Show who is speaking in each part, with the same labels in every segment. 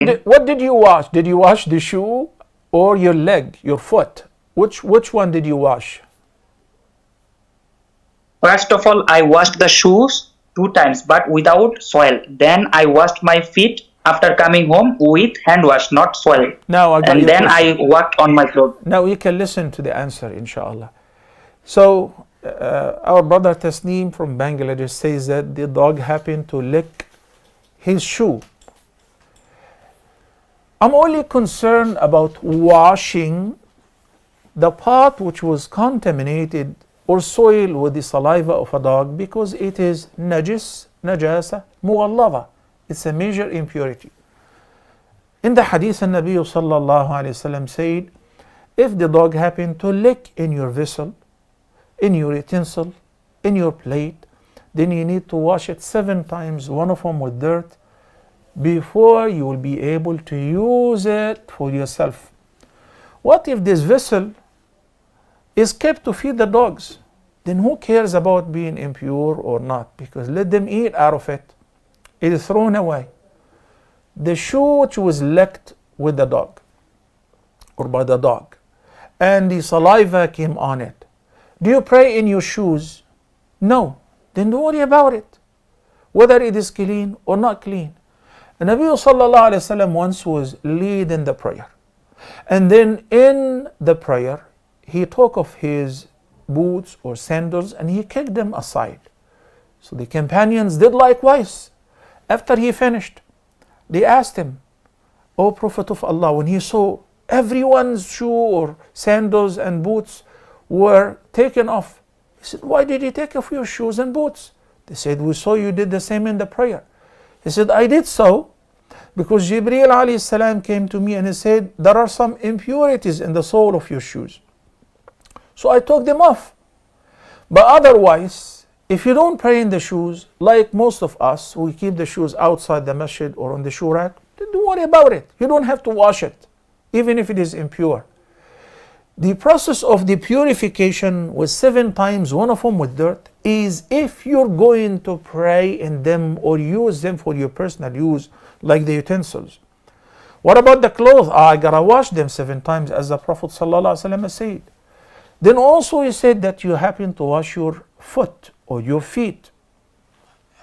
Speaker 1: What did you wash? Did you wash the shoe or your leg, your foot? Which one did you wash?
Speaker 2: First of all, I washed the shoes 2 times, but without soil. Then I washed my feet after coming home with hand wash, not soil.
Speaker 1: Now I got
Speaker 2: And
Speaker 1: your
Speaker 2: then
Speaker 1: question.
Speaker 2: I worked on my clothes.
Speaker 1: Now you can listen to the answer, inshallah. So our brother Tasneem from Bangladesh says that the dog happened to lick his shoe. I'm only concerned about washing the part which was contaminated or soiled with the saliva of a dog, because it is najasa mughallava. It's a major impurity. In the hadith, the Nabi sallallahu alayhi wasallam said, if the dog happened to lick in your vessel, in your utensil, in your plate, then you need to wash it 7 times, one of them with dirt, before you will be able to use it for yourself. What if this vessel is kept to feed the dogs? Then who cares about being impure or not? Because let them eat out of it. It is thrown away. The shoe which was licked with the dog or by the dog and the saliva came on it, do you pray in your shoes? No. Then don't worry about it, whether it is clean or not clean. The Nabi sallallahu alayhi wasallam once was leading the prayer, and then in the prayer he took off his boots or sandals and he kicked them aside. So the companions did likewise. After he finished, they asked him, O Prophet of Allah, when he saw everyone's shoe or sandals and boots were taken off, he said, why did you take off your shoes and boots? They said, we saw you did the same in the prayer. He said, I did so because Jibreel alayhi salam came to me and he said, there are some impurities in the sole of your shoes. So I took them off. But otherwise, if you don't pray in the shoes, like most of us, we keep the shoes outside the masjid or on the shoe rack, then don't worry about it. You don't have to wash it, even if it is impure. The process of the purification with 7 times, one of them with dirt, is if you're going to pray in them or use them for your personal use, like the utensils. What about the clothes? I gotta wash them 7 times, as the Prophet ﷺ said. Then also he said that you happen to wash your foot or your feet.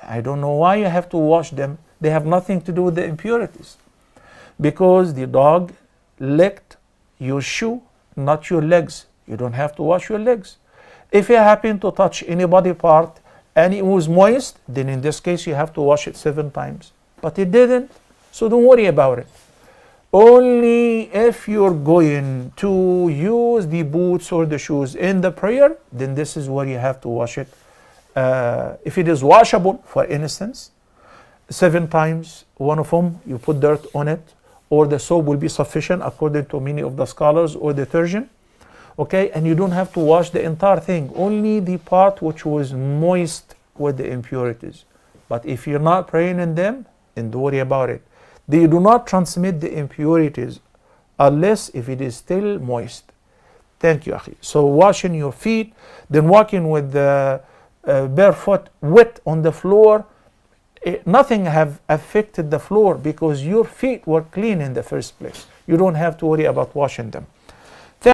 Speaker 1: I don't know why you have to wash them. They have nothing to do with the impurities. Because the dog licked your shoe, not your legs. You don't have to wash your legs. If you happen to touch any body part and it was moist, then in this case you have to wash it 7 times. But it didn't, so don't worry about it. Only if you're going to use the boots or the shoes in the prayer, then this is where you have to wash it. If it is washable, for instance, 7 times, one of them, you put dirt on it, or the soap will be sufficient according to many of the scholars, or detergent. Okay, and you don't have to wash the entire thing, only the part which was moist with the impurities. But if you're not praying in them, then don't worry about it. They do not transmit the impurities unless if it is still moist. Thank you, Akhi. So washing your feet, then walking with the barefoot wet on the floor, nothing have affected the floor because your feet were clean in the first place. You don't have to worry about washing them.